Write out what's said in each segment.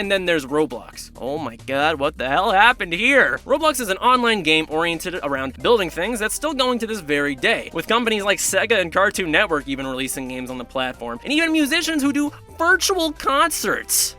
And then there's Roblox. Oh my god, what the hell happened here? Roblox is an online game oriented around building things that's still going to this very day, with companies like Sega and Cartoon Network even releasing games on the platform, and even musicians who do virtual concerts.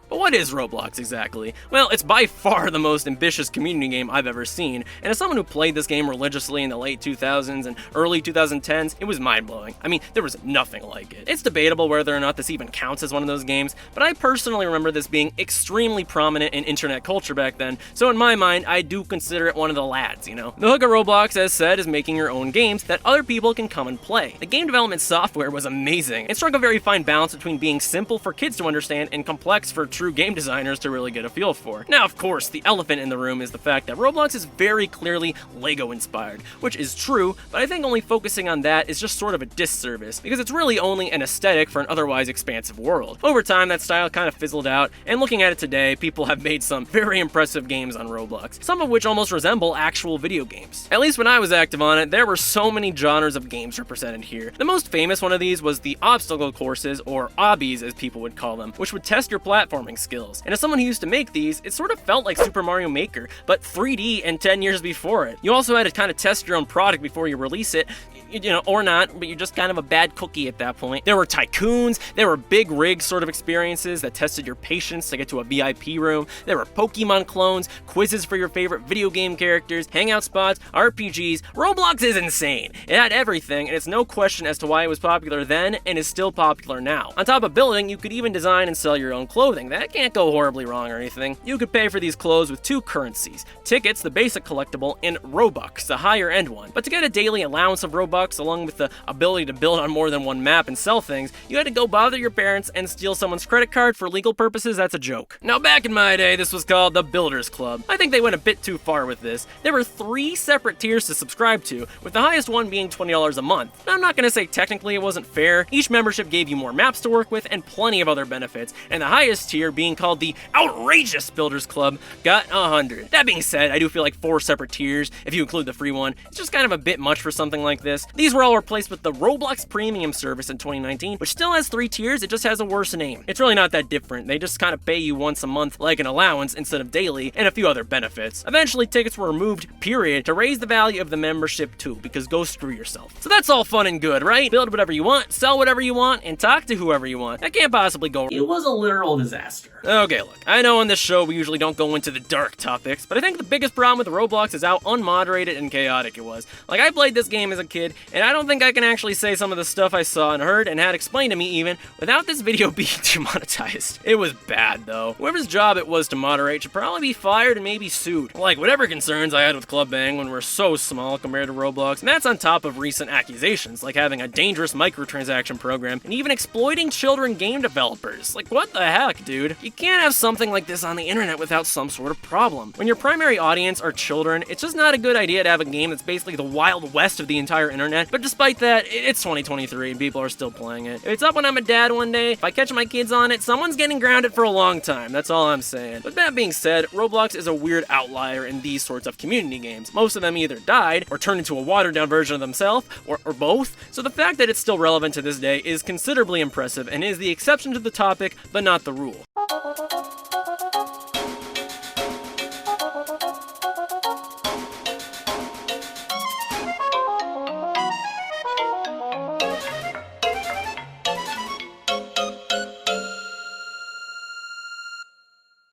But what is Roblox exactly? Well, it's by far the most ambitious community game I've ever seen, and as someone who played this game religiously in the late 2000s and early 2010s, it was mind-blowing. I mean, there was nothing like it. It's debatable whether or not this even counts as one of those games, but I personally remember this being extremely prominent in internet culture back then, so in my mind, I do consider it one of the lads, you know? The hook of Roblox, as said, is making your own games that other people can come and play. The game development software was amazing. It struck a very fine balance between being simple for kids to understand and complex for true game designers to really get a feel for. Now, of course, the elephant in the room is the fact that Roblox is very clearly Lego inspired, which is true, but I think only focusing on that is just sort of a disservice, because it's really only an aesthetic for an otherwise expansive world. Over time, that style kind of fizzled out, and looking at it today, people have made some very impressive games on Roblox, some of which almost resemble actual video games. At least when I was active on it, there were so many genres of games represented here. The most famous one of these was the obstacle courses, or obbies as people would call them, which would test your platforming skills. And as someone who used to make these, it sort of felt like Super Mario Maker, but 3D and 10 years before it. You also had to kind of test your own product before you release it, you know, or not, but you're just kind of a bad cookie at that point. There were tycoons, there were big rig sort of experiences that tested your patience to get to a VIP room, there were Pokemon clones, quizzes for your favorite video game characters, hangout spots, RPGs. Roblox is insane. It had everything, and it's no question as to why it was popular then and is still popular now. On top of building, you could even design and sell your own clothing. That can't go horribly wrong or anything. You could pay for these clothes with two currencies: tickets, the basic collectible, and Robux, the higher end one. But to get a daily allowance of Robux, along with the ability to build on more than one map and sell things, you had to go bother your parents and steal someone's credit card for legal purposes. That's a joke. Now, back in my day, this was called the Builders Club. I think they went a bit too far with this. There were 3 separate tiers to subscribe to, with the highest one being $20 a month. Now, I'm not gonna say technically it wasn't fair. Each membership gave you more maps to work with and plenty of other benefits, and the highest tier, being called the outrageous Builders Club, got 100. That being said, I do feel like 4 separate tiers, if you include the free one, it's just kind of a bit much for something like this. These were all replaced with the Roblox Premium service in 2019, which still has 3 tiers, it just has a worse name. It's really not that different, they just kind of pay you once a month like an allowance instead of daily, and a few other benefits. Eventually, tickets were removed, period, to raise the value of the membership too, because go screw yourself. So that's all fun and good, right? Build whatever you want, sell whatever you want, and talk to whoever you want. That can't possibly go wrong. It was a literal disaster. Okay, look, I know on this show we usually don't go into the dark topics, but I think the biggest problem with Roblox is how unmoderated and chaotic it was. Like, I played this game as a kid, and I don't think I can actually say some of the stuff I saw and heard and had explained to me even without this video being demonetized. It was bad, though. Whoever's job it was to moderate should probably be fired and maybe sued. Like, whatever concerns I had with Club Bang when we're so small compared to Roblox, and that's on top of recent accusations, like having a dangerous microtransaction program and even exploiting children game developers. Like, what the heck, dude? You can't have something like this on the internet without some sort of problem. When your primary audience are children, it's just not a good idea to have a game that's basically the Wild West of the entire internet, but despite that, it's 2023 and people are still playing it. If it's up when I'm a dad one day, if I catch my kids on it, someone's getting grounded for a long time. That's all I'm saying. But that being said, Roblox is a weird outlier in these sorts of community games. Most of them either died or turned into a watered down version of themselves, or both. So the fact that it's still relevant to this day is considerably impressive and is the exception to the topic, but not the rule.